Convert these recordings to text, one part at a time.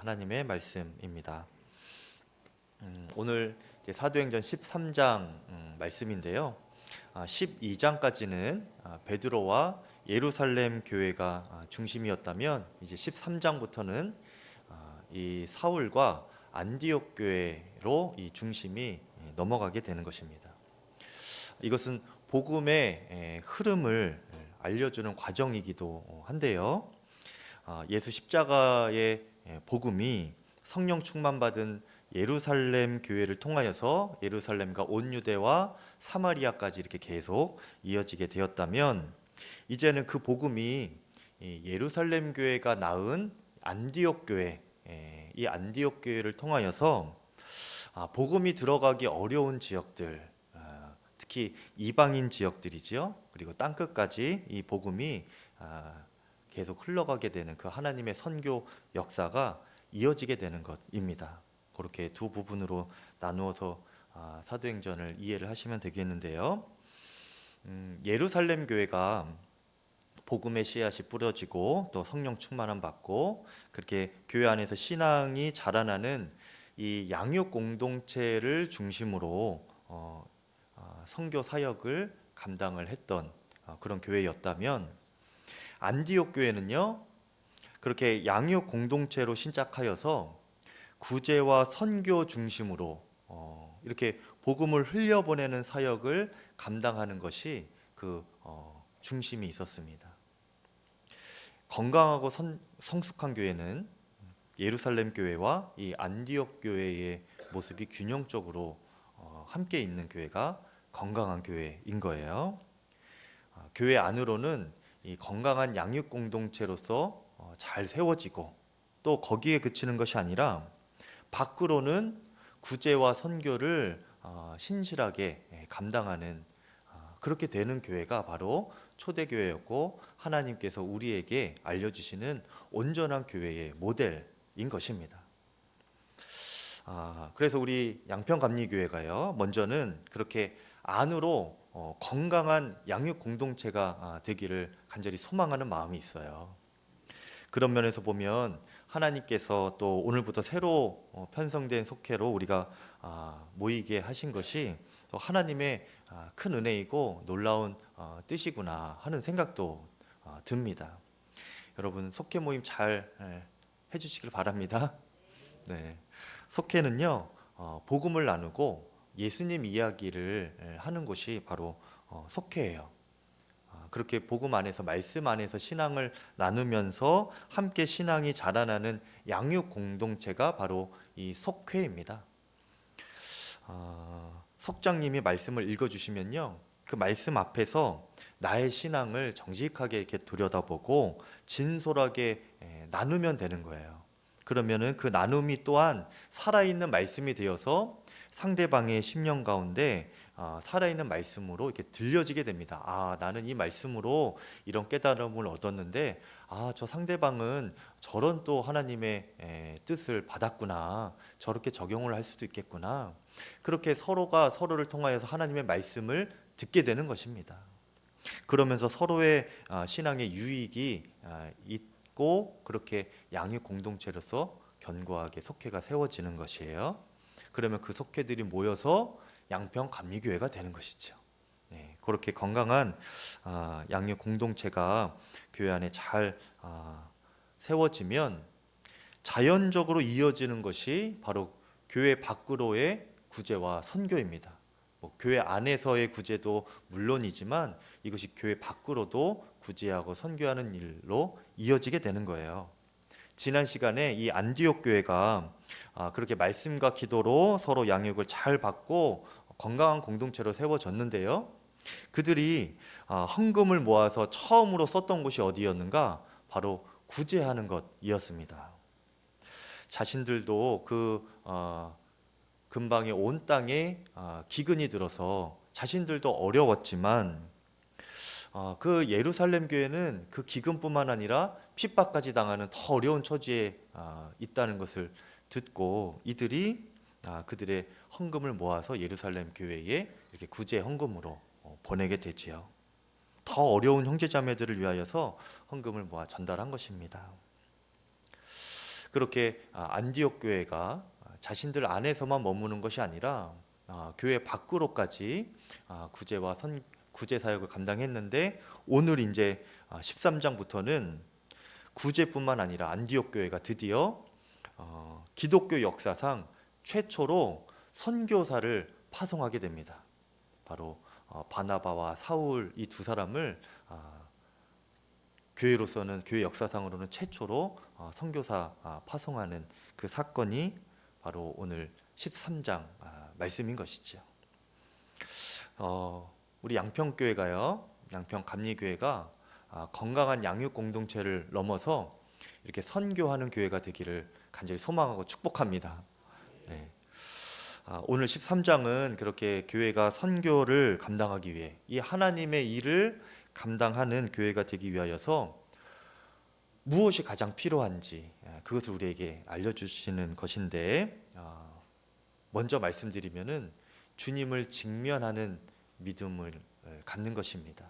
하나님의 말씀입니다. 오늘 사도행전 13장 말씀인데요. 12장까지는 베드로와 예루살렘 교회가 중심이었다면 이제 13장부터는 이 사울과 안디옥 교회로 이 중심이 넘어가게 되는 것입니다. 이것은 복음의 흐름을 알려주는 과정이기도 한데요. 예수 십자가의 복음이 성령 충만받은 예루살렘 교회를 통하여서 예루살렘과 온 유대와 사마리아까지 이렇게 계속 이어지게 되었다면, 이제는 그 복음이 예루살렘 교회가 낳은 안디옥 교회, 이 안디옥 교회를 통하여서 복음이 들어가기 어려운 지역들, 특히 이방인 지역들이지요. 그리고 땅끝까지 이 복음이 계속 흘러가게 되는 그 하나님의 선교 역사가 이어지게 되는 것입니다. 그렇게 두 부분으로 나누어서 사도행전을 이해를 하시면 되겠는데요. 예루살렘 교회가 복음의 씨앗이 뿌려지고 또 성령 충만함 받고 그렇게 교회 안에서 신앙이 자라나는 이 양육 공동체를 중심으로 선교 사역을 감당을 했던 그런 교회였다면, 안디옥 교회는요, 그렇게 양육 공동체로 신작하여서 구제와 선교 중심으로 이렇게 복음을 흘려보내는 사역을 감당하는 것이 그 중심이 있었습니다. 건강하고 성숙한 교회는 예루살렘 교회와 이 안디옥 교회의 모습이 균형적으로 함께 있는 교회가 건강한 교회인 거예요. 교회 안으로는 이 건강한 양육 공동체로서 잘 세워지고, 또 거기에 그치는 것이 아니라 밖으로는 구제와 선교를 신실하게 감당하는 그렇게 되는 교회가 바로 초대교회였고, 하나님께서 우리에게 알려주시는 온전한 교회의 모델인 것입니다. 그래서 우리 양평감리교회가요, 먼저는 그렇게 안으로 건강한 양육 공동체가 되기를 간절히 소망하는 마음이 있어요. 그런 면에서 보면 하나님께서 또 오늘부터 새로 편성된 속회로 우리가 모이게 하신 것이 또 하나님의 큰 은혜이고 놀라운 뜻이구나 하는 생각도 듭니다. 여러분, 속회 모임 잘 해주시길 바랍니다. 네, 속회는요, 복음을 나누고 예수님 이야기를 하는 곳이 바로 속회예요. 그렇게 복음 안에서, 말씀 안에서 신앙을 나누면서 함께 신앙이 자라나는 양육 공동체가 바로 이 속회입니다. 속장님이 말씀을 읽어주시면요, 그 말씀 앞에서 나의 신앙을 정직하게 이렇게 들여다보고 진솔하게 나누면 되는 거예요. 그러면은 그 나눔이 또한 살아있는 말씀이 되어서 상대방의 심령 가운데 살아있는 말씀으로 이렇게 들려지게 됩니다. 나는 이 말씀으로 이런 깨달음을 얻었는데, 저 상대방은 저런 또 하나님의 뜻을 받았구나, 저렇게 적용을 할 수도 있겠구나. 그렇게 서로가 서로를 통하여서 하나님의 말씀을 듣게 되는 것입니다. 그러면서 서로의 신앙의 유익이 있고, 그렇게 양육 공동체로서 견고하게 속회가 세워지는 것이에요. 그러면 그 속회들이 모여서 양평 감리교회가 되는 것이죠. 네, 그렇게 건강한 양육 공동체가 교회 안에 잘 세워지면 자연적으로 이어지는 것이 바로 교회 밖으로의 구제와 선교입니다. 교회 안에서의 구제도 물론이지만 이것이 교회 밖으로도 구제하고 선교하는 일로 이어지게 되는 거예요. 지난 시간에 이 안디옥 교회가 그렇게 말씀과 기도로 서로 양육을 잘 받고 건강한 공동체로 세워졌는데요, 그들이 헌금을 모아서 처음으로 썼던 곳이 어디였는가? 바로 구제하는 것이었습니다. 자신들도 그 근방의 온 땅에 기근이 들어서 자신들도 어려웠지만, 그 예루살렘 교회는 그 기근뿐만 아니라 핍박까지 당하는 더 어려운 처지에 있다는 것을 듣고 이들이 그들의 헌금을 모아서 예루살렘 교회에 이렇게 구제 헌금으로 보내게 되지요. 더 어려운 형제자매들을 위하여서 헌금을 모아 전달한 것입니다. 그렇게 안디옥 교회가 자신들 안에서만 머무는 것이 아니라 교회 밖으로까지 구제 사역을 감당했는데, 오늘 이제 13장부터는 구제뿐만 아니라 안디옥 교회가 드디어 기독교 역사상 최초로 선교사를 파송하게 됩니다. 바로 바나바와 사울, 이 두 사람을 교회로서는, 교회 역사상으로는 최초로 선교사 파송하는 그 사건이 바로 오늘 13장 말씀인 것이죠. 우리 양평교회가요, 양평 감리교회가 건강한 양육 공동체를 넘어서 이렇게 선교하는 교회가 되기를 간절히 소망하고 축복합니다. 네. 오늘 13장은 그렇게 교회가 선교를 감당하기 위해, 이 하나님의 일을 감당하는 교회가 되기 위하여서 무엇이 가장 필요한지 그것을 우리에게 알려주시는 것인데, 먼저 말씀드리면은 주님을 직면하는 믿음을 갖는 것입니다.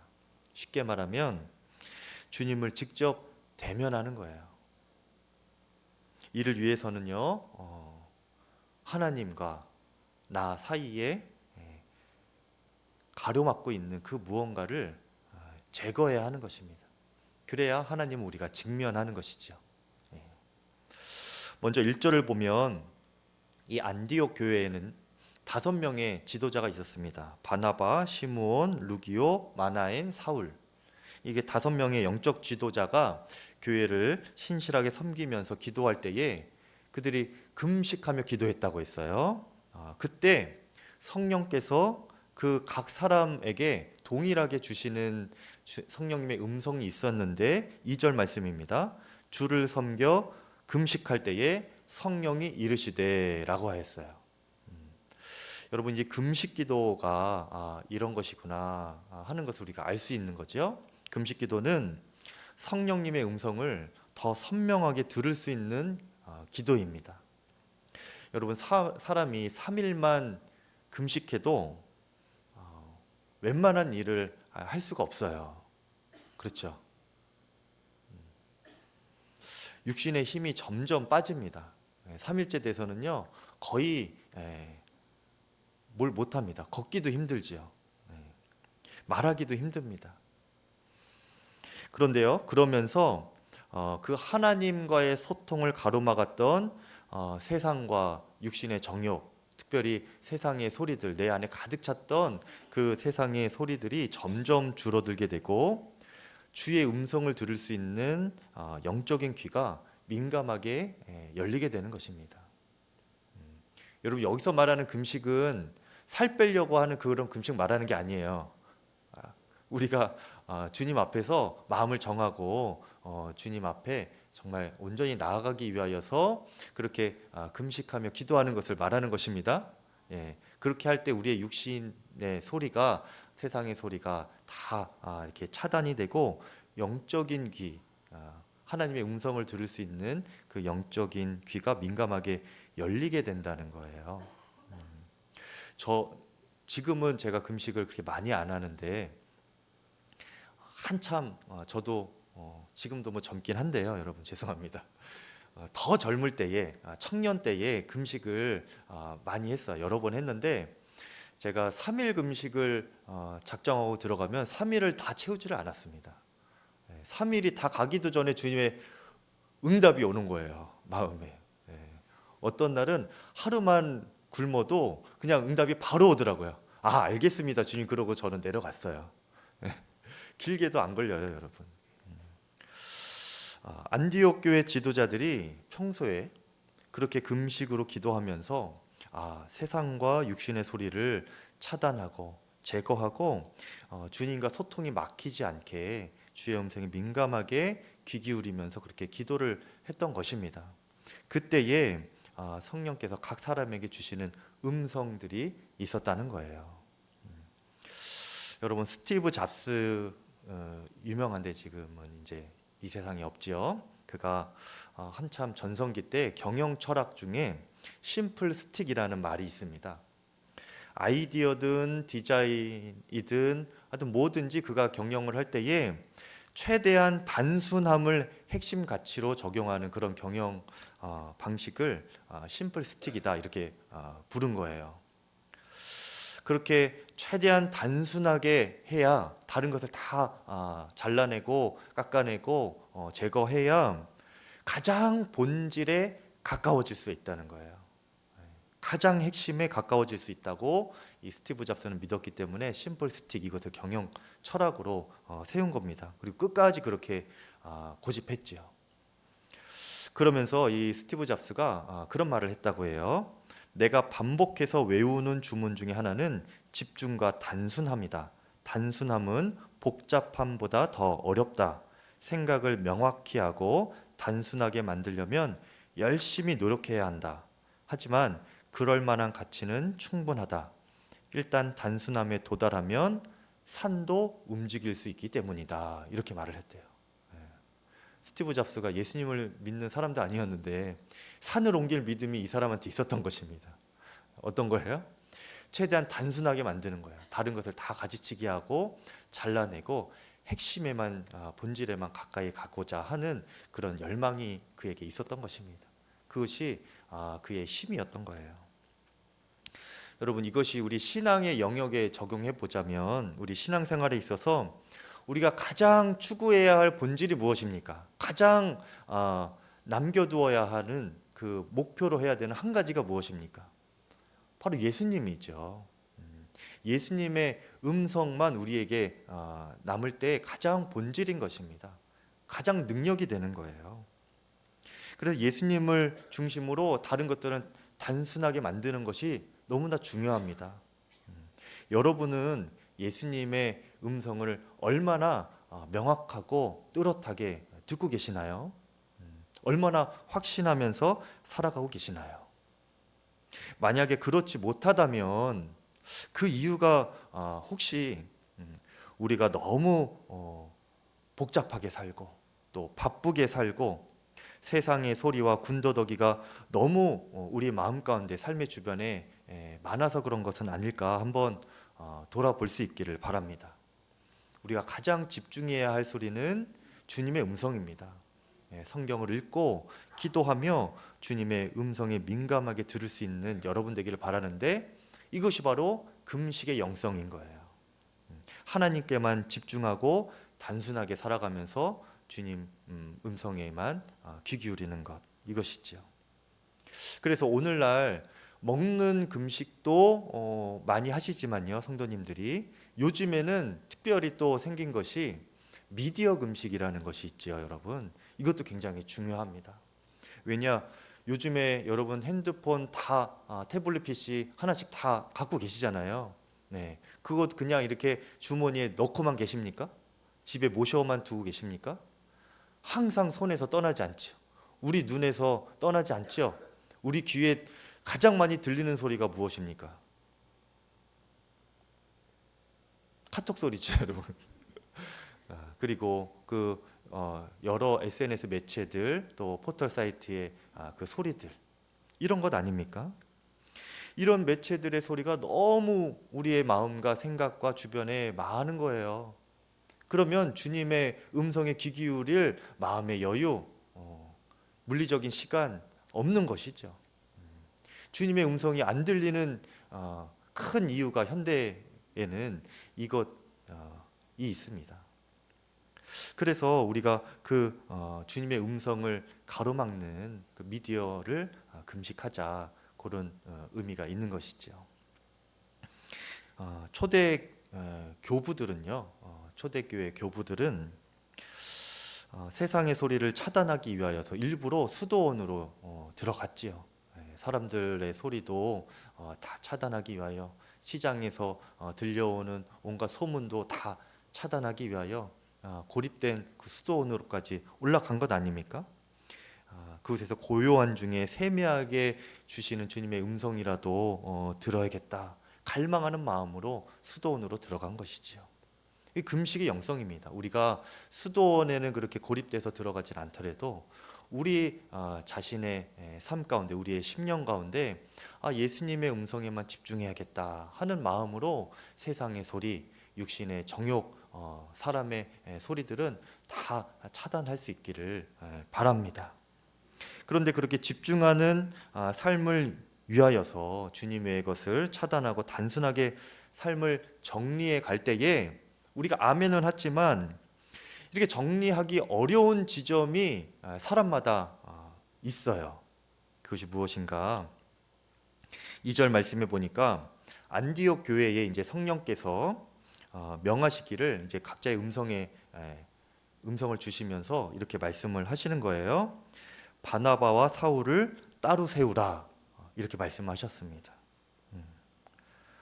쉽게 말하면 주님을 직접 대면하는 거예요. 이를 위해서는요, 하나님과 나 사이에 가로막고 있는 그 무언가를 제거해야 하는 것입니다. 그래야 하나님을 우리가 직면하는 것이죠. 먼저 1절을 보면 이 안디옥 교회에는 5명의 지도자가 있었습니다. 바나바, 시므온, 루기오, 마나엔, 사울. 이게 5명의 영적 지도자가 교회를 신실하게 섬기면서 기도할 때에 그들이 금식하며 기도했다고 했어요. 그때 성령께서 그 각 사람에게 동일하게 주시는 성령님의 음성이 있었는데, 2절 말씀입니다. 주를 섬겨 금식할 때에 성령이 이르시되 라고 하였어요. 여러분, 이제 금식 기도가 이런 것이구나 하는 것을 우리가 알 수 있는 거죠. 금식 기도는 성령님의 음성을 더 선명하게 들을 수 있는 기도입니다. 여러분, 사람이 3일만 금식해도 웬만한 일을 할 수가 없어요. 그렇죠? 육신의 힘이 점점 빠집니다. 3일째 돼서는요, 거의 뭘 못합니다. 걷기도 힘들지요. 말하기도 힘듭니다. 그런데요, 그러면서 그 하나님과의 소통을 가로막았던 세상과 육신의 정욕, 특별히 세상의 소리들, 내 안에 가득 찼던 그 세상의 소리들이 점점 줄어들게 되고, 주의 음성을 들을 수 있는 영적인 귀가 민감하게 열리게 되는 것입니다. 여러분, 여기서 말하는 금식은 살 빼려고 하는 그런 금식 말하는 게 아니에요. 우리가 주님 앞에서 마음을 정하고 주님 앞에 정말 온전히 나아가기 위하여서 그렇게 금식하며 기도하는 것을 말하는 것입니다. 그렇게 할 때 우리의 육신의 소리가, 세상의 소리가 다 이렇게 차단이 되고, 영적인 귀, 하나님의 음성을 들을 수 있는 그 영적인 귀가 민감하게 열리게 된다는 거예요. 지금은 제가 금식을 그렇게 많이 안 하는데, 한참 저도 지금도 뭐 젊긴 한데요, 여러분 죄송합니다. 더 젊을 때에, 청년 때에 금식을 많이 했어요. 여러 번 했는데, 제가 3일 금식을 작정하고 들어가면 3일을 다 채우지를 않았습니다. 3일이 다 가기도 전에 주님의 응답이 오는 거예요, 마음에. 어떤 날은 하루만 굶어도 그냥 응답이 바로 오더라고요. 알겠습니다 주님, 그러고 저는 내려갔어요. 길게도 안 걸려요, 여러분. 안디옥 교회 지도자들이 평소에 그렇게 금식으로 기도하면서 세상과 육신의 소리를 차단하고 제거하고 주님과 소통이 막히지 않게 주의 음성에 민감하게 귀 기울이면서 그렇게 기도를 했던 것입니다. 그때에 성령께서 각 사람에게 주시는 음성들이 있었다는 거예요. 여러분, 스티브 잡스, 유명한데 지금은 이제 이 세상에 없지요. 그가 한참 전성기 때 경영 철학 중에 심플 스틱이라는 말이 있습니다. 아이디어든 디자인이든 하여튼 뭐든지 그가 경영을 할 때에 최대한 단순함을 핵심 가치로 적용하는 그런 경영 방식을 심플 스틱이다 이렇게 부른 거예요. 그렇게 최대한 단순하게 해야 다른 것을 다 잘라내고 깎아내고 제거해야 가장 본질에 가까워질 수 있다는 거예요. 가장 핵심에 가까워질 수 있다고 이 스티브 잡스는 믿었기 때문에 심플 스틱 이것을 경영 철학으로 세운 겁니다. 그리고 끝까지 그렇게 고집했지요. 그러면서 이 스티브 잡스가 그런 말을 했다고 해요. 내가 반복해서 외우는 주문 중에 하나는 집중과 단순함이다. 단순함은 복잡함보다 더 어렵다. 생각을 명확히 하고 단순하게 만들려면 열심히 노력해야 한다. 하지만 그럴 만한 가치는 충분하다. 일단 단순함에 도달하면 산도 움직일 수 있기 때문이다. 이렇게 말을 했대요. 스티브 잡스가 예수님을 믿는 사람도 아니었는데 산을 옮길 믿음이 이 사람한테 있었던 것입니다. 어떤 거예요? 최대한 단순하게 만드는 거예요. 다른 것을 다 가지치기 하고 잘라내고 핵심에만 본질에만 가까이 가고자 하는 그런 열망이 그에게 있었던 것입니다. 그것이 그의 힘이었던 거예요. 여러분, 이것이 우리 신앙의 영역에 적용해 보자면 우리 신앙생활에 있어서 우리가 가장 추구해야 할 본질이 무엇입니까? 가장 남겨두어야 하는 그 목표로 해야 되는 한 가지가 무엇입니까? 바로 예수님이죠. 예수님의 음성만 우리에게 남을 때 가장 본질인 것입니다. 가장 능력이 되는 거예요. 그래서 예수님을 중심으로 다른 것들은 단순하게 만드는 것이 너무나 중요합니다. 여러분은 예수님의 음성을 얼마나 명확하고 뚜렷하게 듣고 계시나요? 얼마나 확신하면서 살아가고 계시나요? 만약에 그렇지 못하다면 그 이유가 혹시 우리가 너무 복잡하게 살고 또 바쁘게 살고 세상의 소리와 군더더기가 너무 우리 마음 가운데 삶의 주변에 많아서 그런 것은 아닐까 한번 돌아볼 수 있기를 바랍니다. 우리가 가장 집중해야 할 소리는 주님의 음성입니다. 성경을 읽고 기도하며 주님의 음성에 민감하게 들을 수 있는 여러분 되기를 바라는데 이것이 바로 금식의 영성인 거예요. 하나님께만 집중하고 단순하게 살아가면서 주님 음성에만 귀 기울이는 것, 이것이죠. 그래서 오늘날 먹는 금식도 많이 하시지만요, 성도님들이 요즘에는 특별히 또 생긴 것이 미디어 금식이라는 것이 있죠, 여러분. 이것도 굉장히 중요합니다. 왜냐, 요즘에 여러분 핸드폰 다 태블릿 PC 하나씩 다 갖고 계시잖아요. 네, 그것 그냥 이렇게 주머니에 넣고만 계십니까? 집에 모셔만 두고 계십니까? 항상 손에서 떠나지 않죠. 우리 눈에서 떠나지 않죠. 우리 귀에 가장 많이 들리는 소리가 무엇입니까? 카톡 소리죠, 여러분. 그리고 그 여러 SNS 매체들 또 포털 사이트의 그 소리들, 이런 것 아닙니까? 이런 매체들의 소리가 너무 우리의 마음과 생각과 주변에 많은 거예요. 그러면 주님의 음성에 귀 기울일 마음의 여유, 물리적인 시간 없는 것이죠. 주님의 음성이 안 들리는 큰 이유가 현대에는 이것이 있습니다. 그래서 우리가 그 주님의 음성을 가로막는 그 미디어를 금식하자, 그런 의미가 있는 것이죠. 초대 교부들은요, 초대교회 교부들은 세상의 소리를 차단하기 위하여서 일부러 수도원으로 들어갔지요. 사람들의 소리도 다 차단하기 위하여, 시장에서 들려오는 온갖 소문도 다 차단하기 위하여 고립된 그 수도원으로까지 올라간 것 아닙니까? 그곳에서 고요한 중에 세미하게 주시는 주님의 음성이라도 들어야겠다, 갈망하는 마음으로 수도원으로 들어간 것이지요. 이 금식의 영성입니다. 우리가 수도원에는 그렇게 고립돼서 들어가질 않더라도 우리 자신의 삶 가운데, 우리의 심령 가운데 예수님의 음성에만 집중해야겠다 하는 마음으로 세상의 소리, 육신의 정욕, 사람의 소리들은 다 차단할 수 있기를 바랍니다. 그런데 그렇게 집중하는 삶을 위하여서 주님의 것을 차단하고 단순하게 삶을 정리해 갈 때에 우리가 아멘은 하지만 이렇게 정리하기 어려운 지점이 사람마다 있어요. 그것이 무엇인가? 2절 말씀해 보니까 안디옥 교회에 이제 성령께서 명하시기를 이제 각자의 음성을 주시면서 이렇게 말씀을 하시는 거예요. 바나바와 사울을 따로 세우라, 이렇게 말씀하셨습니다.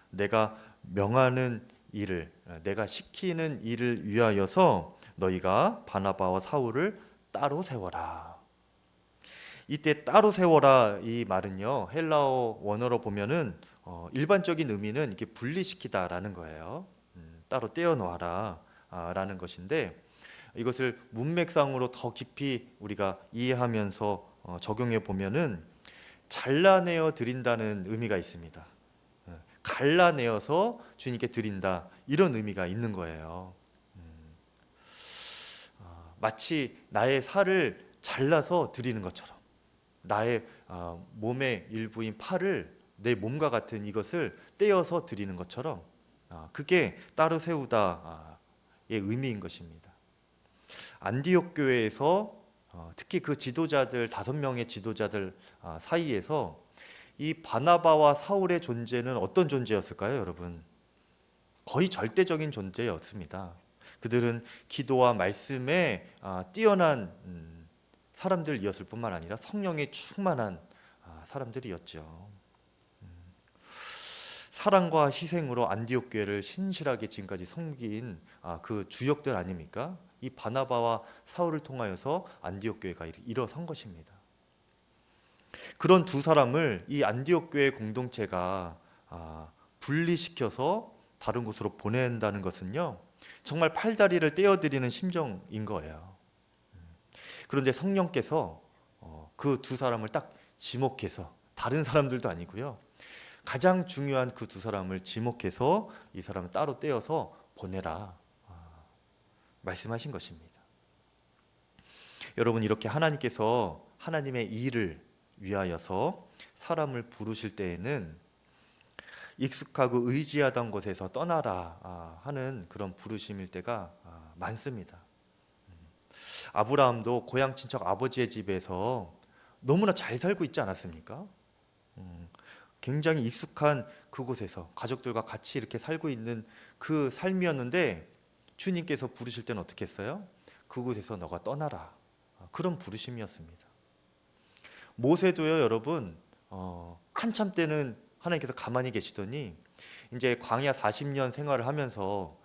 내가 명하는 일을, 내가 시키는 일을 위하여서 너희가 바나바와 사울을 따로 세워라. 이때 따로 세워라 이 말은요, 헬라어 원어로 보면은 일반적인 의미는 이렇게 분리시키다라는 거예요. 따로 떼어 놓아라 라는 것인데, 이것을 문맥상으로 더 깊이 우리가 이해하면서 적용해 보면은 잘라내어 드린다는 의미가 있습니다. 갈라내어서 주님께 드린다, 이런 의미가 있는 거예요. 마치 나의 살을 잘라서 드리는 것처럼, 나의 몸의 일부인 팔을 내 몸과 같은 이것을 떼어서 드리는 것처럼, 그게 따로 세우다의 의미인 것입니다. 안디옥 교회에서 특히 그 지도자들 5명의 지도자들 사이에서 이 바나바와 사울의 존재는 어떤 존재였을까요, 여러분? 거의 절대적인 존재였습니다. 그들은 기도와 말씀에 뛰어난 사람들이었을 뿐만 아니라 성령에 충만한 사람들이었죠. 사랑과 희생으로 안디옥 교회를 신실하게 지금까지 섬긴 그 주역들 아닙니까? 이 바나바와 사울을 통하여서 안디옥 교회가 일어선 것입니다. 그런 두 사람을 이 안디옥 교회 공동체가 분리시켜서 다른 곳으로 보낸다는 것은요, 정말 팔다리를 떼어드리는 심정인 거예요. 그런데 성령께서 그 두 사람을 딱 지목해서, 다른 사람들도 아니고요, 가장 중요한 그 두 사람을 지목해서 이 사람을 따로 떼어서 보내라 말씀하신 것입니다. 여러분, 이렇게 하나님께서 하나님의 일을 위하여서 사람을 부르실 때에는 익숙하고 의지하던 곳에서 떠나라 하는 그런 부르심일 때가 많습니다. 아브라함도 고향 친척 아버지의 집에서 너무나 잘 살고 있지 않았습니까? 굉장히 익숙한 그곳에서 가족들과 같이 이렇게 살고 있는 그 삶이었는데, 주님께서 부르실 때는 어떻게 했어요? 그곳에서 너가 떠나라, 그런 부르심이었습니다. 모세도요, 여러분, 한참 때는 하나님께서 가만히 계시더니 이제 광야 40년 생활을 하면서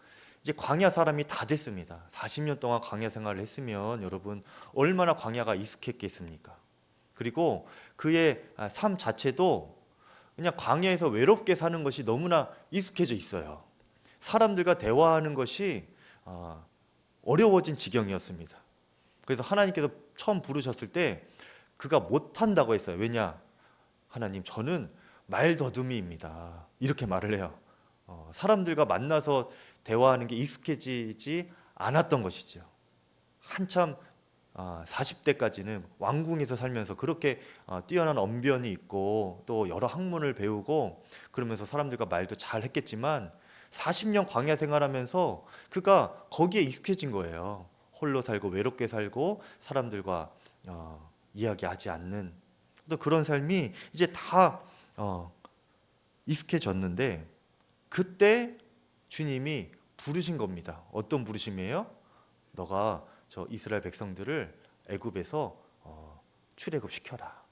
이제 광야 사람이 다 됐습니다. 40년 동안 광야 생활을 했으면 여러분 얼마나 광야가 익숙했겠습니까? 그리고 그의 삶 자체도 그냥 광야에서 외롭게 사는 것이 너무나 익숙해져 있어요. 사람들과 대화하는 것이 어려워진 지경이었습니다. 그래서 하나님께서 처음 부르셨을 때 그가 못한다고 했어요. 왜냐? 하나님, 저는 말더듬이입니다, 이렇게 말을 해요. 사람들과 만나서 대화하는 게 익숙해지지 않았던 것이죠. 한참 40대까지는 왕궁에서 살면서 그렇게 뛰어난 언변이 있고 또 여러 학문을 배우고 그러면서 사람들과 말도 잘 했겠지만 40년 광야 생활하면서 그가 거기에 익숙해진 거예요. 홀로 살고 외롭게 살고 사람들과 이야기하지 않는 또 그런 삶이 이제 다 익숙해졌는데, 그때 주님이 부르신 겁니다. 어떤 부르심이에요? 너가 저 이스라엘 백성들을 애굽에서 출애굽시켜라.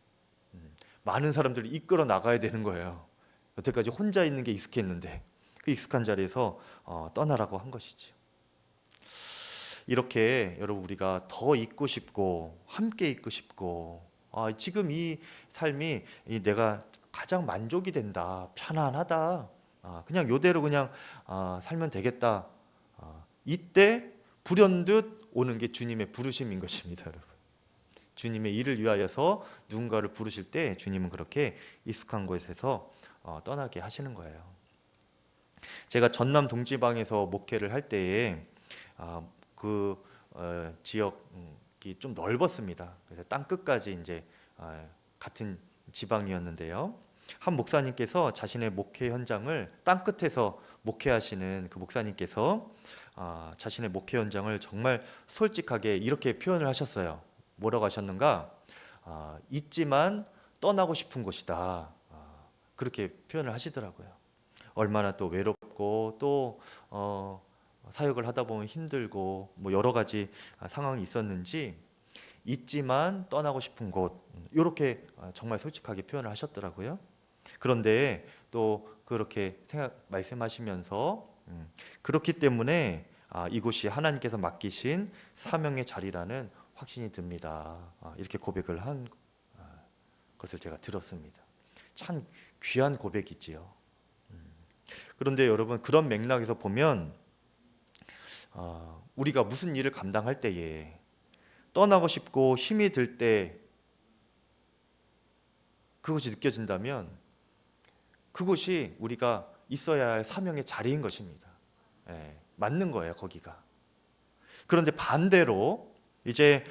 많은 사람들을 이끌어 나가야 되는 거예요. 여태까지 혼자 있는 게 익숙했는데 그 익숙한 자리에서 떠나라고 한 것이죠. 이렇게 여러분, 우리가 더 있고 싶고 함께 있고 싶고 지금 이 삶이 내가 가장 만족이 된다, 편안하다, 그냥 요대로 그냥 살면 되겠다, 이때 불현듯 오는 게 주님의 부르심인 것입니다, 여러분. 주님의 일을 위하여서 누군가를 부르실 때 주님은 그렇게 익숙한 곳에서 떠나게 하시는 거예요. 제가 전남 동지방에서 목회를 할 때에 그 지역이 좀 넓었습니다. 그래서 땅 끝까지 이제 같은 지방이었는데요. 한 목사님께서 자신의 목회 현장을 땅 끝에서 목회하시는 그 목사님께서 자신의 목회 현장을 정말 솔직하게 이렇게 표현을 하셨어요. 뭐라고 하셨는가? 있지만 떠나고 싶은 곳이다. 그렇게 표현을 하시더라고요. 얼마나 또 외롭고 또 사역을 하다 보면 힘들고 뭐 여러 가지 상황이 있었는지 있지만 떠나고 싶은 곳, 이렇게 정말 솔직하게 표현을 하셨더라고요. 그런데 또 그렇게 말씀하시면서 그렇기 때문에 이곳이 하나님께서 맡기신 사명의 자리라는 확신이 듭니다. 이렇게 고백을 한 것을 제가 들었습니다. 참 귀한 고백이지요. 그런데 여러분, 그런 맥락에서 보면 우리가 무슨 일을 감당할 때에 떠나고 싶고 힘이 들 때 그것이 느껴진다면 그곳이 우리가 있어야 할 사명의 자리인 것입니다. 맞는 거예요, 거기가. 그런데 반대로 이제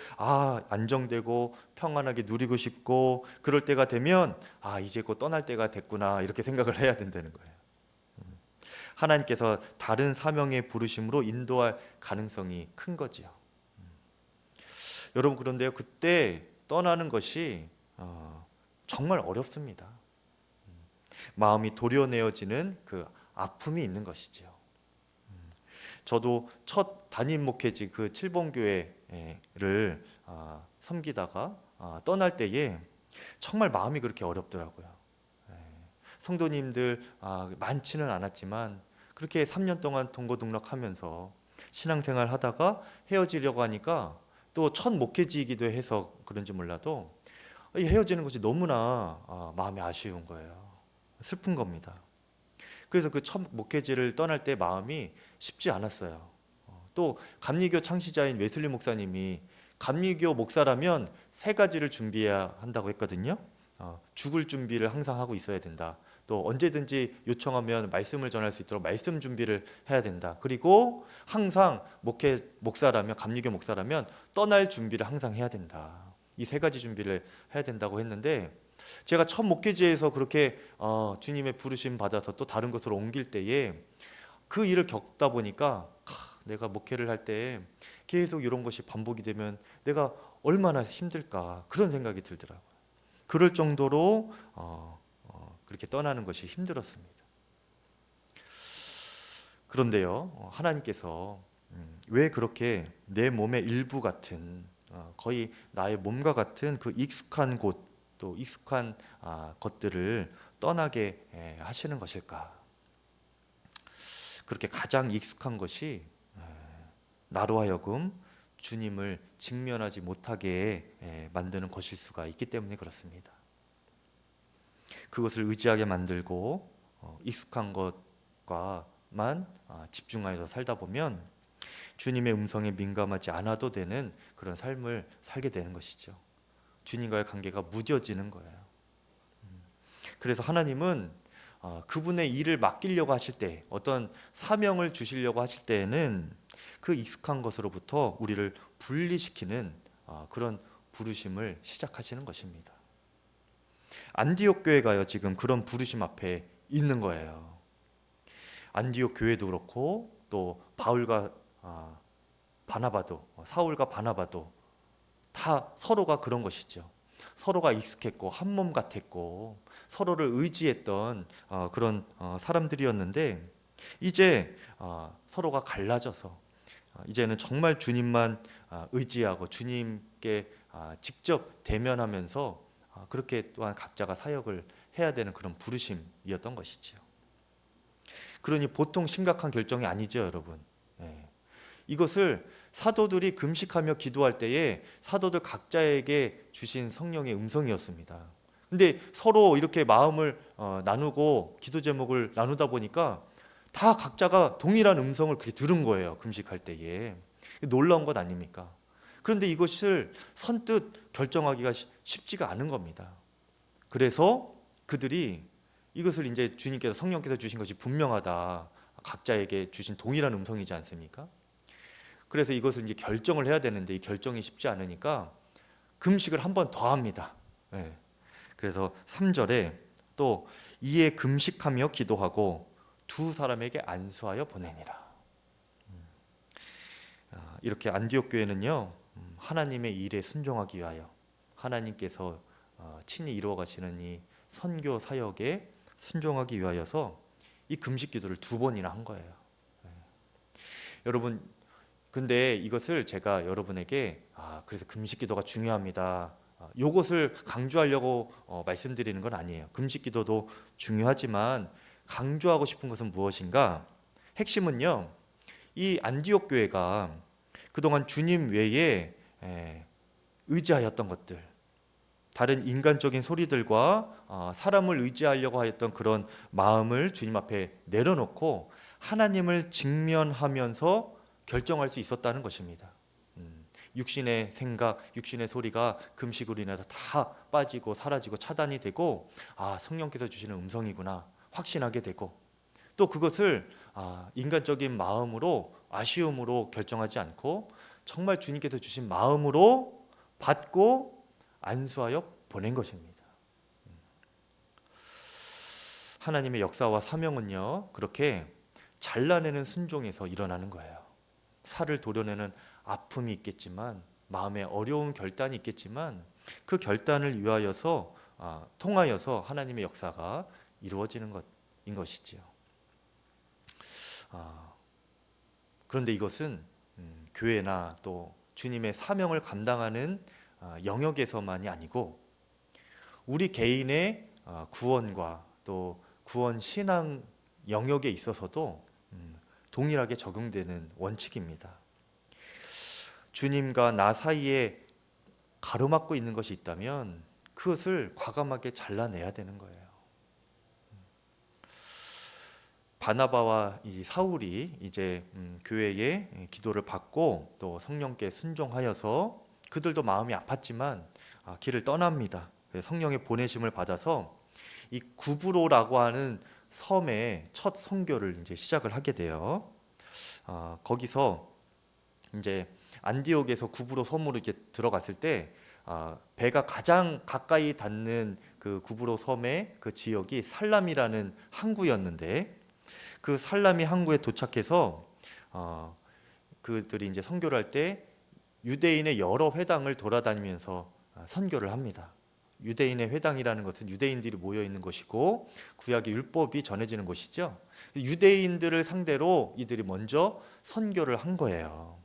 안정되고 평안하게 누리고 싶고 그럴 때가 되면 이제 곧 떠날 때가 됐구나, 이렇게 생각을 해야 된다는 거예요. 하나님께서 다른 사명의 부르심으로 인도할 가능성이 큰 거지요. 여러분, 그런데요, 그때 떠나는 것이 정말 어렵습니다. 마음이 도려내어지는 그 아픔이 있는 것이지요. 저도 첫 담임 목회지 그 칠봉교회를 섬기다가 떠날 때에 정말 마음이 그렇게 어렵더라고요. 성도님들 많지는 않았지만 그렇게 3년 동안 동거동락하면서 신앙생활 하다가 헤어지려고 하니까 또 첫 목회지이기도 해서 그런지 몰라도 헤어지는 것이 너무나 마음이 아쉬운 거예요. 슬픈 겁니다. 그래서 그 첫 목회지를 떠날 때 마음이 쉽지 않았어요. 또 감리교 창시자인 웨슬리 목사님이 감리교 목사라면 3가지를 준비해야 한다고 했거든요. 죽을 준비를 항상 하고 있어야 된다. 또 언제든지 요청하면 말씀을 전할 수 있도록 말씀 준비를 해야 된다. 그리고 항상 목사라면, 감리교 목사라면 떠날 준비를 항상 해야 된다. 이 3가지 준비를 해야 된다고 했는데, 제가 첫 목회지에서 그렇게 주님의 부르심 받아서 또 다른 곳으로 옮길 때에 그 일을 겪다 보니까 내가 목회를 할 때 계속 이런 것이 반복이 되면 내가 얼마나 힘들까, 그런 생각이 들더라고요. 그럴 정도로 그렇게 떠나는 것이 힘들었습니다. 그런데요, 하나님께서 왜 그렇게 내 몸의 일부 같은, 거의 나의 몸과 같은 그 익숙한 곳, 또 익숙한 것들을 떠나게 하시는 것일까? 그렇게 가장 익숙한 것이 나로 하여금 주님을 직면하지 못하게 만드는 것일 수가 있기 때문에 그렇습니다. 그것을 의지하게 만들고 익숙한 것과만 집중하여서 살다 보면 주님의 음성에 민감하지 않아도 되는 그런 삶을 살게 되는 것이죠. 주님과의 관계가 무뎌지는 거예요. 그래서 하나님은 그분의 일을 맡기려고 하실 때, 어떤 사명을 주시려고 하실 때에는 그 익숙한 것으로부터 우리를 분리시키는 그런 부르심을 시작하시는 것입니다. 안디옥 교회가요, 지금 그런 부르심 앞에 있는 거예요. 안디옥 교회도 그렇고 또 바울과 바나바도, 사울과 바나바도 다 서로가 그런 것이죠. 서로가 익숙했고 한 몸 같았고 서로를 의지했던 그런 사람들이었는데, 이제 서로가 갈라져서 이제는 정말 주님만 의지하고 주님께 직접 대면하면서 그렇게 또한 각자가 사역을 해야 되는 그런 부르심이었던 것이죠. 그러니 보통 심각한 결정이 아니죠, 여러분. 이것을 사도들이 금식하며 기도할 때에 사도들 각자에게 주신 성령의 음성이었습니다. 근데 서로 이렇게 마음을 나누고 기도 제목을 나누다 보니까 다 각자가 동일한 음성을 그렇게 들은 거예요, 금식할 때에. 놀라운 것 아닙니까? 그런데 이것을 선뜻 결정하기가 쉽지가 않은 겁니다. 그래서 그들이 이것을 이제 주님께서, 성령께서 주신 것이 분명하다, 각자에게 주신 동일한 음성이지 않습니까? 그래서 이것을 이제 결정을 해야 되는데 이 결정이 쉽지 않으니까 금식을 한 번 더 합니다. 예. 그래서 3절에 또 이에 금식하며 기도하고 두 사람에게 안수하여 보내니라. 이렇게 안디옥 교회는요, 하나님의 일에 순종하기 위하여 하나님께서 친히 이루어 가시는 이 선교 사역에 순종하기 위하여서 이 금식 기도를 2번이나 한 거예요. 여러분, 근데 이것을 제가 여러분에게 그래서 금식 기도가 중요합니다, 요것을 강조하려고 말씀드리는 건 아니에요. 금식 기도도 중요하지만 강조하고 싶은 것은 무엇인가? 핵심은요, 이 안디옥 교회가 그동안 주님 외에 의지하였던 것들, 다른 인간적인 소리들과 사람을 의지하려고 하였던 그런 마음을 주님 앞에 내려놓고 하나님을 직면하면서 결정할 수 있었다는 것입니다. 육신의 생각, 육신의 소리가 금식으로 인해서 다 빠지고 사라지고 차단이 되고 성령께서 주시는 음성이구나 확신하게 되고, 또 그것을 인간적인 마음으로 아쉬움으로 결정하지 않고 정말 주님께서 주신 마음으로 받고 안수하여 보낸 것입니다. 하나님의 역사와 사명은요, 그렇게 잘라내는 순종에서 일어나는 거예요. 살을 도려내는 아픔이 있겠지만, 마음에 어려운 결단이 있겠지만, 그 결단을 위하여서 통하여서 하나님의 역사가 이루어지는 것인 것이지요. 그런데 이것은 교회나 또 주님의 사명을 감당하는 영역에서만이 아니고 우리 개인의 구원과 또 구원 신앙 영역에 있어서도 동일하게 적용되는 원칙입니다. 주님과 나 사이에 가로막고 있는 것이 있다면 그것을 과감하게 잘라내야 되는 거예요. 바나바와 이 사울이 이제 교회의 기도를 받고 또 성령께 순종하여서 그들도 마음이 아팠지만 길을 떠납니다. 성령의 보내심을 받아서 이 구브로라고 하는 섬의 첫 선교를 이제 시작을 하게 돼요. 거기서 이제 안디옥에서 구브로 섬으로 이렇게 들어갔을 때 배가 가장 가까이 닿는 그 구브로 섬의 그 지역이 살람이라는 항구였는데, 그 살라미 항구에 도착해서 그들이 이제 선교를 할 때 유대인의 여러 회당을 돌아다니면서 선교를 합니다. 유대인의 회당이라는 것은 유대인들이 모여 있는 곳이고 구약의 율법이 전해지는 곳이죠. 유대인들을 상대로 이들이 먼저 선교를 한 거예요.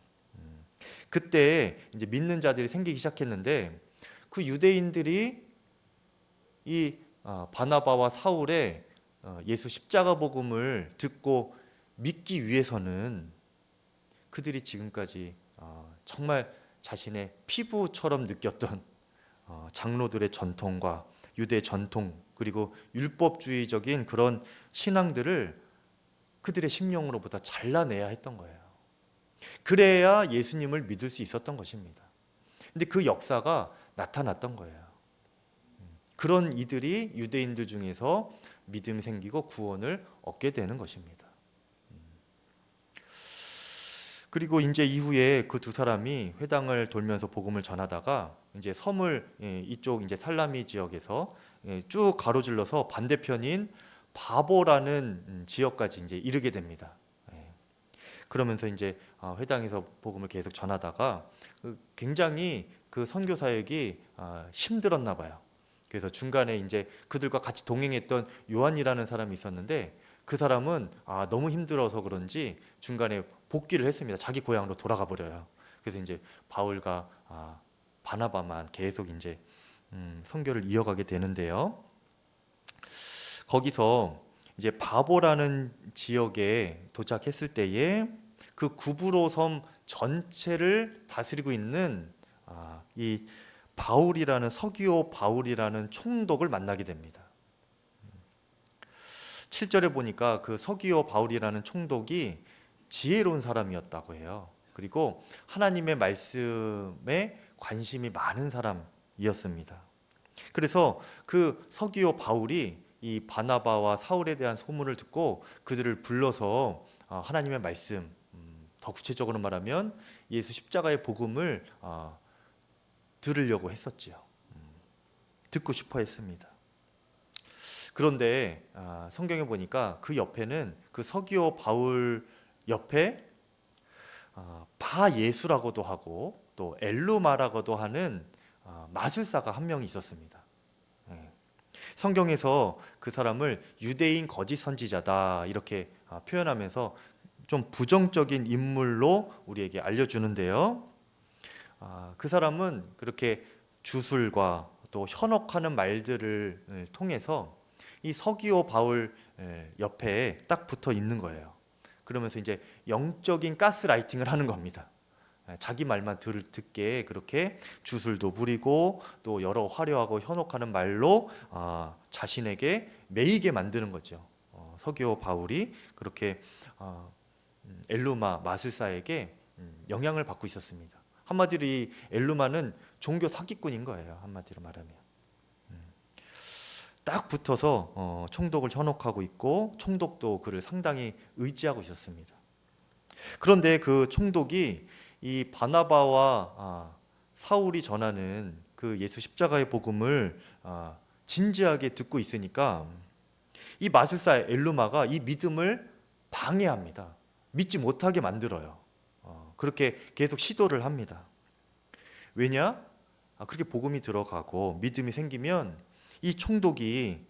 그때 이제 믿는 자들이 생기기 시작했는데, 그 유대인들이 이 바나바와 사울의 예수 십자가 복음을 듣고 믿기 위해서는 그들이 지금까지 정말 자신의 피부처럼 느꼈던 장로들의 전통과 유대 전통, 그리고 율법주의적인 그런 신앙들을 그들의 심령으로부터 잘라내야 했던 거예요. 그래야 예수님을 믿을 수 있었던 것입니다. 근데 그 역사가 나타났던 거예요. 그런 이들이 유대인들 중에서 믿음이 생기고 구원을 얻게 되는 것입니다. 그리고 이제 이후에 그 두 사람이 회당을 돌면서 복음을 전하다가 이제 섬을 이쪽 이제 살라미 지역에서 쭉 가로질러서 반대편인 바보라는 지역까지 이제 이르게 됩니다. 그러면서 이제 회당에서 복음을 계속 전하다가 굉장히 그 선교 사역이 힘들었나 봐요. 그래서 중간에 이제 그들과 같이 동행했던 요한이라는 사람이 있었는데, 그 사람은 너무 힘들어서 그런지 중간에 복귀를 했습니다. 자기 고향으로 돌아가 버려요. 그래서 이제 바울과 바나바만 계속 이제 선교를 이어가게 되는데요. 거기서 이제 바보라는 지역에 도착했을 때에 그 구브로 섬 전체를 다스리고 있는 이 바울이라는 서기오 바울이라는 총독을 만나게 됩니다. 7절에 보니까 그 서기오 바울이라는 총독이 지혜로운 사람이었다고 해요. 그리고 하나님의 말씀에 관심이 많은 사람이었습니다. 그래서 그 서기오 바울이 이 바나바와 사울에 대한 소문을 듣고 그들을 불러서 하나님의 말씀 더 구체적으로 말하면 예수 십자가의 복음을 들으려고 했었지요. 듣고 싶어 했습니다. 그런데 성경에 보니까 그 옆에는 그 서기오 바울 옆에 바 예수라고도 하고 또 엘루마라고도 하는 마술사가 한 명이 있었습니다. 성경에서 그 사람을 유대인 거짓 선지자다 이렇게 표현하면서 좀 부정적인 인물로 우리에게 알려주는데요. 그 사람은 그렇게 주술과 또 현혹하는 말들을 통해서 이 서기오 바울 옆에 딱 붙어 있는 거예요. 그러면서 이제 영적인 가스라이팅을 하는 겁니다. 자기 말만 듣게 그렇게 주술도 부리고 또 여러 화려하고 현혹하는 말로 자신에게 매이게 만드는 거죠. 서기오 바울이 그렇게 엘루마 마술사에게 영향을 받고 있었습니다. 한마디로 이 엘루마는 종교 사기꾼인 거예요. 한마디로 말하면 딱 붙어서 총독을 현혹하고 있고 총독도 그를 상당히 의지하고 있었습니다. 그런데 그 총독이 이 바나바와 사울이 전하는 그 예수 십자가의 복음을 진지하게 듣고 있으니까 이 마술사 엘루마가 이 믿음을 방해합니다. 믿지 못하게 만들어요. 그렇게 계속 시도를 합니다. 왜냐? 그렇게 복음이 들어가고 믿음이 생기면 이 총독이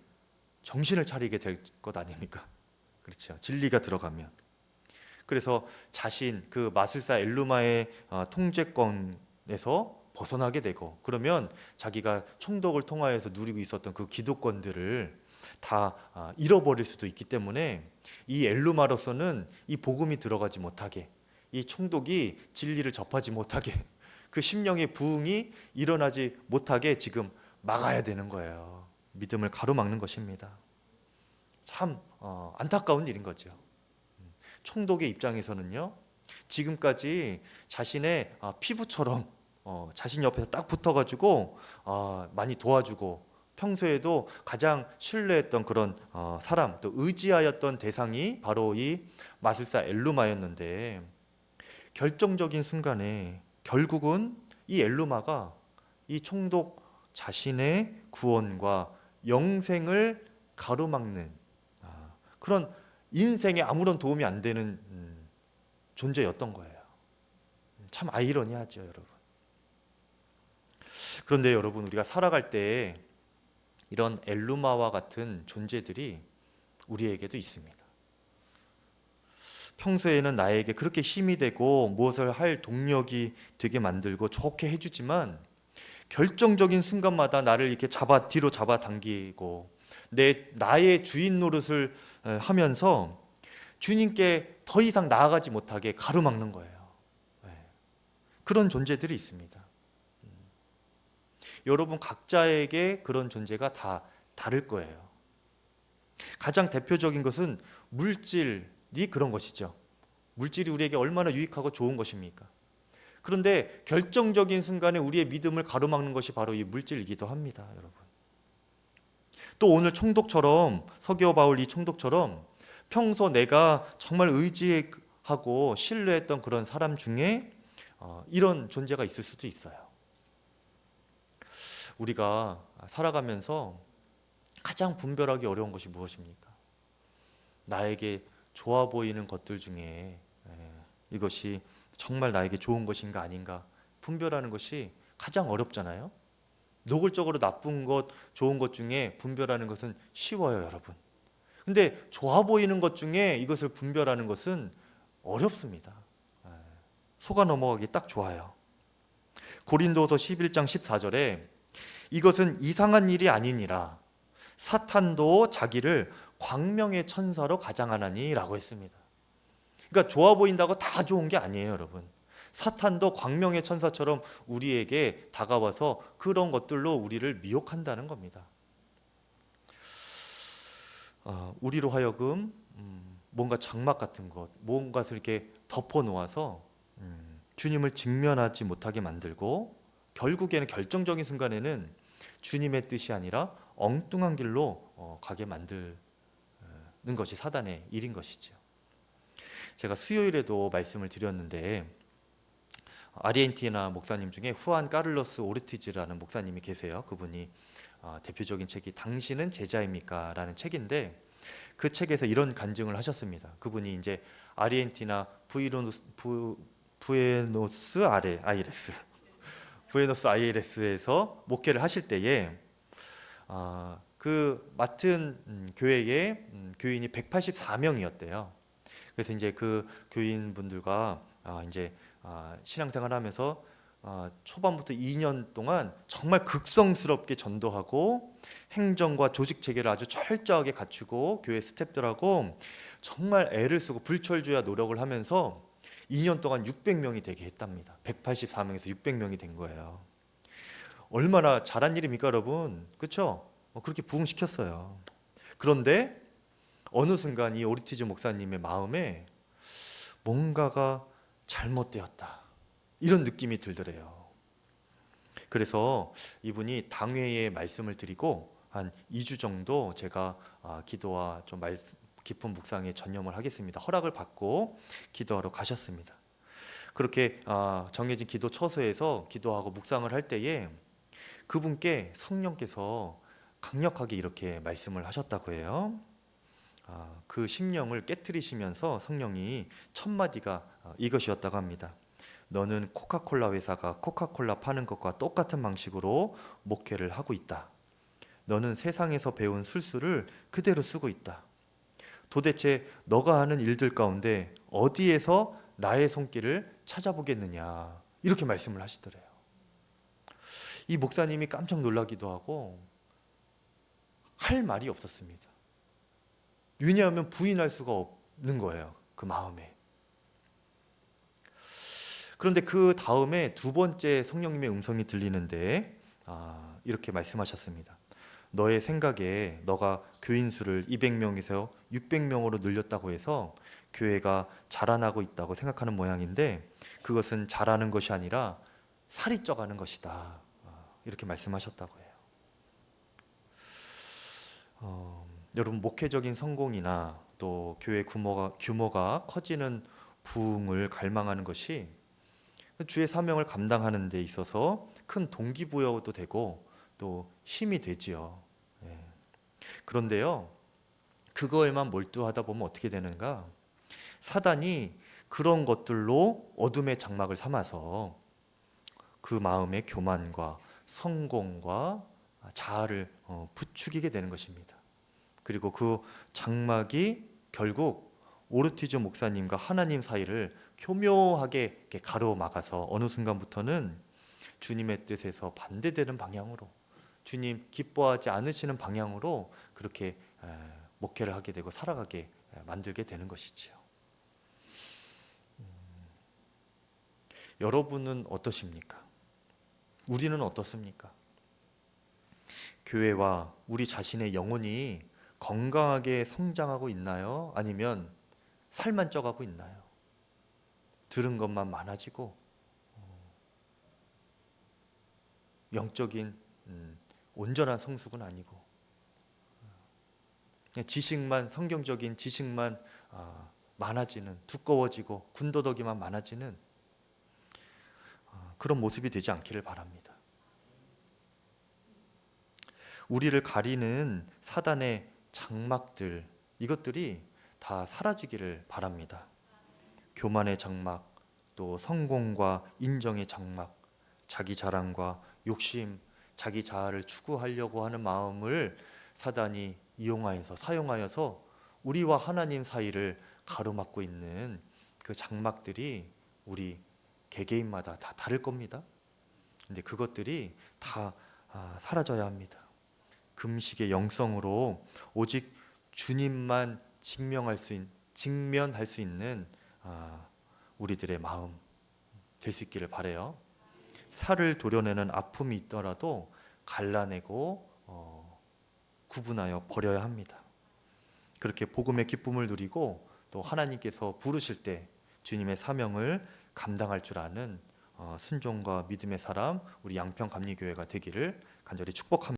정신을 차리게 될 것 아닙니까? 그렇죠. 진리가 들어가면. 그래서 자신 그 마술사 엘루마의 통제권에서 벗어나게 되고 그러면 자기가 총독을 통하여서 누리고 있었던 그 기득권들을 다 잃어버릴 수도 있기 때문에 이 엘루마로서는 이 복음이 들어가지 못하게 이 총독이 진리를 접하지 못하게 그 심령의 부흥이 일어나지 못하게 지금 막아야 되는 거예요. 믿음을 가로막는 것입니다. 참 안타까운 일인 거죠. 총독의 입장에서는요, 지금까지 자신의 피부처럼 자신 옆에서 딱 붙어가지고 많이 도와주고 평소에도 가장 신뢰했던 그런 사람, 또 의지하였던 대상이 바로 이 마술사 엘루마였는데 결정적인 순간에 결국은 이 엘루마가 이 총독 자신의 구원과 영생을 가로막는 그런 인생에 아무런 도움이 안 되는 존재였던 거예요. 참 아이러니하죠, 여러분. 그런데 여러분, 우리가 살아갈 때 이런 엘루마와 같은 존재들이 우리에게도 있습니다. 평소에는 나에게 그렇게 힘이 되고 무엇을 할 동력이 되게 만들고 좋게 해주지만 결정적인 순간마다 나를 이렇게 뒤로 잡아당기고 나의 주인 노릇을 하면서 주님께 더 이상 나아가지 못하게 가로막는 거예요. 그런 존재들이 있습니다. 여러분 각자에게 그런 존재가 다 다를 거예요. 가장 대표적인 것은 물질이 그런 것이죠. 물질이 우리에게 얼마나 유익하고 좋은 것입니까? 그런데 결정적인 순간에 우리의 믿음을 가로막는 것이 바로 이 물질이기도 합니다, 여러분. 또 오늘 총독처럼 서기오 바울 이 총독처럼 평소 내가 정말 의지하고 신뢰했던 그런 사람 중에 이런 존재가 있을 수도 있어요. 우리가 살아가면서 가장 분별하기 어려운 것이 무엇입니까? 나에게 좋아 보이는 것들 중에 이것이 정말 나에게 좋은 것인가 아닌가 분별하는 것이 가장 어렵잖아요. 노골적으로 나쁜 것, 좋은 것 중에 분별하는 것은 쉬워요, 여러분. 근데 좋아 보이는 것 중에 이것을 분별하는 것은 어렵습니다. 속아 넘어가기 딱 좋아요. 고린도서 11장 14절에 이것은 이상한 일이 아니니라 사탄도 자기를 광명의 천사로 가장하나니 라고 했습니다. 그러니까 좋아 보인다고 다 좋은 게 아니에요, 여러분. 사탄도 광명의 천사처럼 우리에게 다가와서 그런 것들로 우리를 미혹한다는 겁니다. 우리로 하여금 뭔가 장막 같은 것, 뭔가를 이렇게 덮어 놓아서 주님을 직면하지 못하게 만들고 결국에는 결정적인 순간에는 주님의 뜻이 아니라 엉뚱한 길로 가게 만드는 것이 사단의 일인 것이죠. 제가 수요일에도 말씀을 드렸는데 아르헨티나 목사님 중에 후안 까를로스 오르티즈라는 목사님이 계세요. 그분이 대표적인 책이 당신은 제자입니까? 라는 책인데 그 책에서 이런 간증을 하셨습니다. 그분이 이제 아르헨티나 부에노스 아이레스 부에노스 아이레스에서 목회를 하실 때에 그 맡은 교회에 교인이 184명이었대요. 그래서 이제 그 교인분들과 이제 신앙생활하면서 초반부터 2년 동안 정말 극성스럽게 전도하고 행정과 조직 체계를 아주 철저하게 갖추고 교회 스태프들하고 정말 애를 쓰고 불철주야 노력을 하면서 2년 동안 600명이 되게 했답니다. 184명에서 600명이 된 거예요. 얼마나 잘한 일입니까, 여러분? 그렇죠? 그렇게 부흥시켰어요. 그런데 어느 순간 이 오르티즈 목사님의 마음에 뭔가가 잘못되었다, 이런 느낌이 들더래요. 그래서 이분이 당회에 말씀을 드리고 한 2주 정도 제가 기도와 좀 깊은 묵상에 전념을 하겠습니다, 허락을 받고 기도하러 가셨습니다. 그렇게 정해진 기도 처소에서 기도하고 묵상을 할 때에 그분께 성령께서 강력하게 이렇게 말씀을 하셨다고 해요. 그 심령을 깨트리시면서 성령이 첫 마디가 이것이었다고 합니다. 너는 코카콜라 회사가 코카콜라 파는 것과 똑같은 방식으로 목회를 하고 있다. 너는 세상에서 배운 술수를 그대로 쓰고 있다. 도대체 너가 하는 일들 가운데 어디에서 나의 손길을 찾아보겠느냐, 이렇게 말씀을 하시더래요. 이 목사님이 깜짝 놀라기도 하고 할 말이 없었습니다. 왜냐하면 부인할 수가 없는 거예요, 그 마음에. 그런데 그 다음에 두 번째 성령님의 음성이 들리는데 이렇게 말씀하셨습니다. 너의 생각에 너가 교인 수를 200명에서 600명으로 늘렸다고 해서 교회가 자라나고 있다고 생각하는 모양인데 그것은 자라는 것이 아니라 살이 쪄가는 것이다, 이렇게 말씀하셨다고 해요. 여러분, 목회적인 성공이나 또 교회 규모가 커지는 부흥을 갈망하는 것이 주의 사명을 감당하는 데 있어서 큰 동기부여도 되고 또 힘이 되지요. 그런데요, 그거에만 몰두하다 보면 어떻게 되는가? 사단이 그런 것들로 어둠의 장막을 삼아서 그 마음의 교만과 성공과 자아를 부추기게 되는 것입니다. 그리고 그 장막이 결국 오르티즈 목사님과 하나님 사이를 교묘하게 가로막아서 어느 순간부터는 주님의 뜻에서 반대되는 방향으로, 주님 기뻐하지 않으시는 방향으로 그렇게 목회를 하게 되고 살아가게 만들게 되는 것이지요. 여러분은 어떠십니까? 우리는 어떻습니까? 교회와 우리 자신의 영혼이 건강하게 성장하고 있나요? 아니면 살만 쪄가고 있나요? 들은 것만 많아지고 영적인 온전한 성숙은 아니고 지식만, 성경적인 지식만 많아지는, 두꺼워지고 군더더기만 많아지는 그런 모습이 되지 않기를 바랍니다. 우리를 가리는 사단의 장막들, 이것들이 다 사라지기를 바랍니다. 교만의 장막, 또 성공과 인정의 장막, 자기 자랑과 욕심, 자기 자아를 추구하려고 하는 마음을 사단이 이용하여서, 사용하여서 우리와 하나님 사이를 가로막고 있는 그 장막들이 우리 개개인마다 다 다를 겁니다. 근데 그것들이 다 사라져야 합니다. 금식의 영성으로 오직 주님만 직면할 수 있는 우리들의 마음 될 수 있기를 바라요. 살을 도려내는 아픔이 있더라도 갈라내고 구분하여 버려야 합니다. 그렇게 복음의 기쁨을 누리고 또 하나님께서 부르실 때 주님의 사명을 감당할 줄 아는 순종과 믿음의 사람, 우리 양평 감리교회가 되기를 간절히 축복합니다.